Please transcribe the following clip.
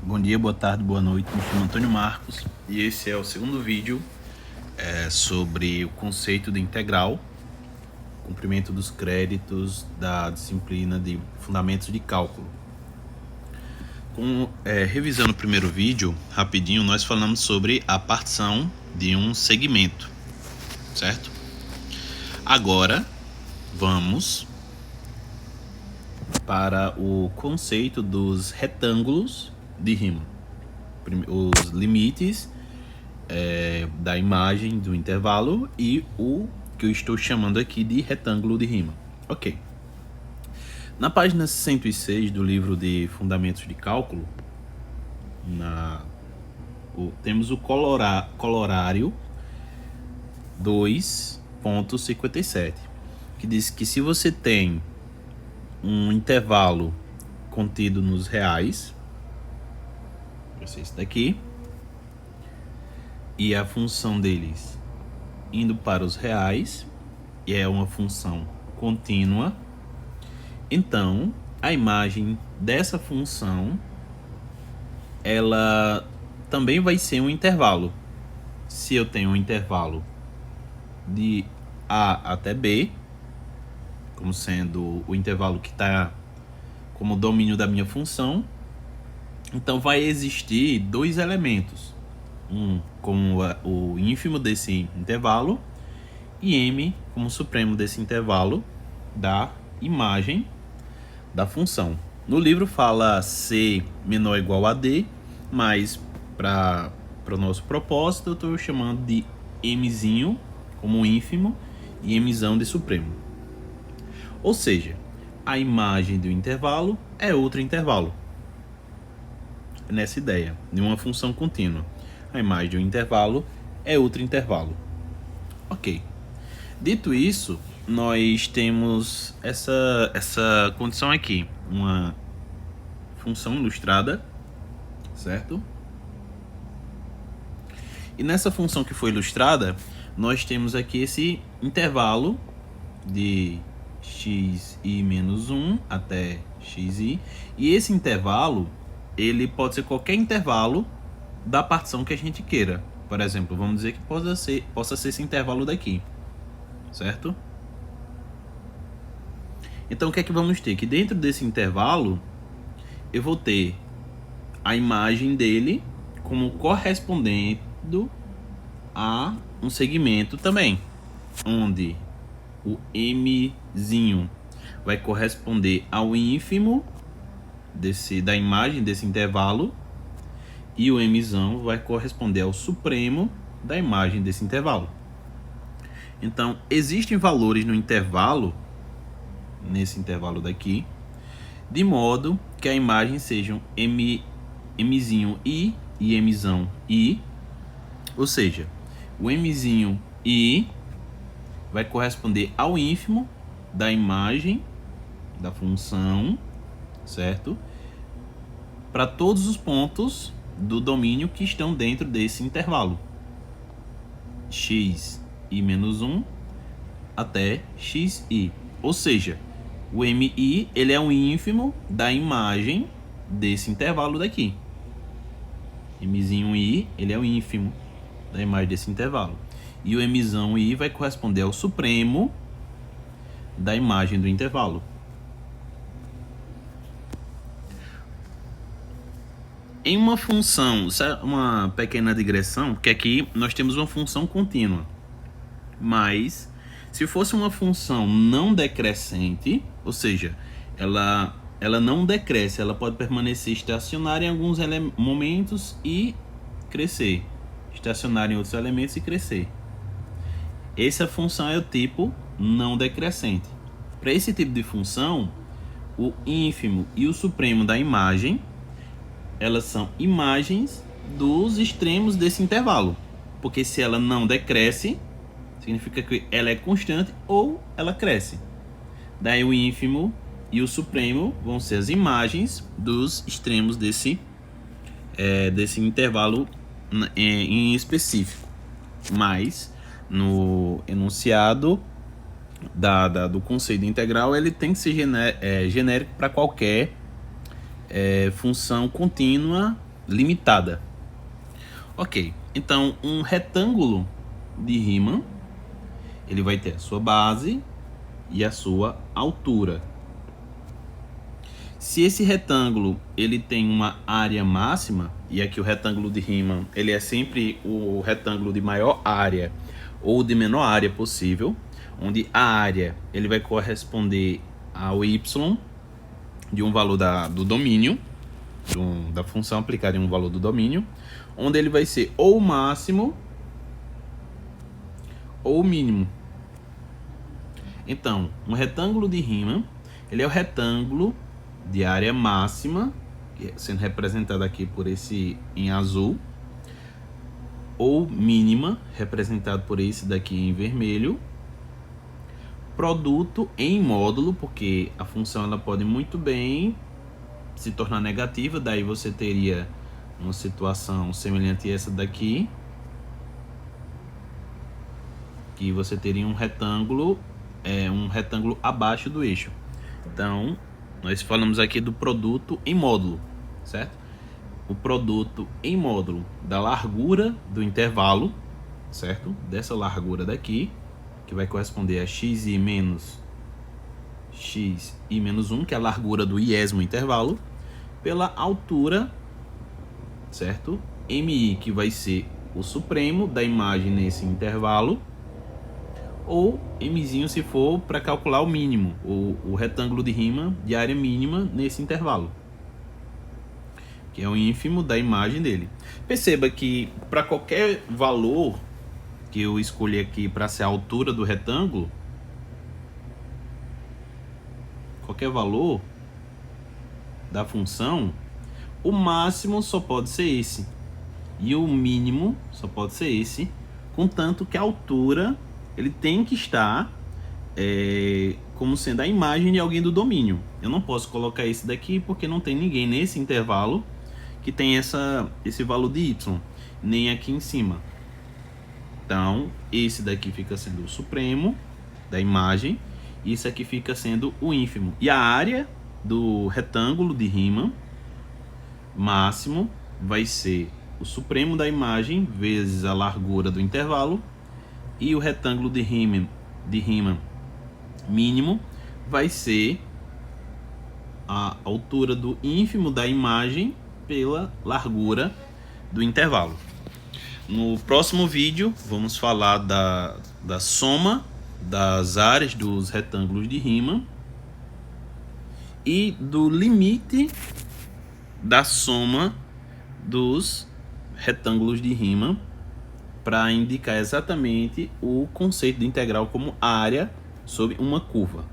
Bom dia, boa tarde, boa noite. Me chamo Antônio Marcos e esse é o segundo vídeo sobre o conceito de integral, cumprimento dos créditos da disciplina de Fundamentos de Cálculo. Revisando o primeiro vídeo, rapidinho, nós falamos sobre a partição de um segmento, certo? Agora, vamos para o conceito dos retângulos de Riemann, os limites da imagem do intervalo e o que eu estou chamando aqui de retângulo de Riemann. Ok. Na página 106 do livro de Fundamentos de Cálculo, temos o colorário 2.57, que diz que se você tem um intervalo contido nos reais, vai ser esse daqui, e a função deles indo para os reais, e é uma função contínua, então a imagem dessa função ela também vai ser um intervalo. Se eu tenho um intervalo de A até B, como sendo o intervalo que está como domínio da minha função, então vai existir dois elementos, um como o ínfimo desse intervalo e m como supremo desse intervalo da imagem da função. No livro fala c menor ou igual a d, mas para o nosso propósito eu estou chamando de mzinho como ínfimo e mzão de supremo. Ou seja, a imagem do intervalo é outro intervalo. Nessa ideia de uma função contínua, a imagem de um intervalo é outro intervalo. Ok. Dito isso, nós temos essa condição aqui, uma função ilustrada, certo? E nessa função que foi ilustrada, nós temos aqui esse intervalo de xi menos 1 até xi, e esse intervalo ele pode ser qualquer intervalo da partição que a gente queira. Por exemplo, vamos dizer que possa ser esse intervalo daqui, certo? Então o que é que vamos ter? Que dentro desse intervalo eu vou ter a imagem dele como correspondendo a um segmento também, onde o mzinho vai corresponder ao ínfimo da imagem desse intervalo e o mzão vai corresponder ao supremo da imagem desse intervalo. Então, existem valores no intervalo, nesse intervalo daqui, de modo que a imagem sejam mzinho i e mzão i, ou seja, o mzinho i vai corresponder ao ínfimo da imagem da função, certo? Para todos os pontos do domínio que estão dentro desse intervalo, xi menos 1 até xi. Ou seja, o mi ele é um ínfimo da imagem desse intervalo daqui. Mzinho i ele é o ínfimo da imagem desse intervalo. E o mzão i vai corresponder ao supremo da imagem do intervalo. Em uma função, uma pequena digressão, porque aqui nós temos uma função contínua, mas se fosse uma função não decrescente, ou seja, ela não decresce, ela pode permanecer estacionária em alguns momentos e crescer, estacionária em outros elementos e crescer. Essa função é o tipo não decrescente. Para esse tipo de função, o ínfimo e o supremo da imagem, elas são imagens dos extremos desse intervalo. Porque se ela não decresce, significa que ela é constante ou ela cresce. Daí o ínfimo e o supremo vão ser as imagens dos extremos desse intervalo em específico. Mas no enunciado do conceito integral, ele tem que ser genérico para qualquer função contínua limitada. Ok, então um retângulo de Riemann, ele vai ter a sua base e a sua altura. Se esse retângulo ele tem uma área máxima, e aqui o retângulo de Riemann ele é sempre o retângulo de maior área ou de menor área possível, onde a área ele vai corresponder ao y de um valor do domínio, da função aplicada em um valor do domínio, onde ele vai ser ou o máximo ou o mínimo. Então, um retângulo de Riemann, ele é o retângulo de área máxima, sendo representado aqui por esse em azul, ou mínima, representado por esse daqui em vermelho, produto em módulo, porque a função ela pode muito bem se tornar negativa, daí você teria uma situação semelhante a essa daqui, que você teria um retângulo abaixo do eixo. Então, nós falamos aqui do produto em módulo, certo? O produto em módulo da largura do intervalo, certo? Dessa largura daqui, que vai corresponder a xi menos 1, que é a largura do iésimo intervalo, pela altura, certo? Mi, que vai ser o supremo da imagem nesse intervalo, ou mzinho se for para calcular o mínimo, o retângulo de Riemann de área mínima nesse intervalo, que é o ínfimo da imagem dele. Perceba que para qualquer valor que eu escolhi aqui para ser a altura do retângulo, qualquer valor da função, o máximo só pode ser esse e o mínimo só pode ser esse, contanto que a altura ele tem que estar como sendo a imagem de alguém do domínio. Eu não posso colocar esse daqui porque não tem ninguém nesse intervalo que tem esse valor de y, nem aqui em cima. Então, esse daqui fica sendo o supremo da imagem, e isso aqui fica sendo o ínfimo. E a área do retângulo de Riemann máximo vai ser o supremo da imagem vezes a largura do intervalo, e o retângulo de Riemann mínimo vai ser a altura do ínfimo da imagem pela largura do intervalo. No próximo vídeo vamos falar da soma das áreas dos retângulos de Riemann e do limite da soma dos retângulos de Riemann, para indicar exatamente o conceito de integral como área sobre uma curva.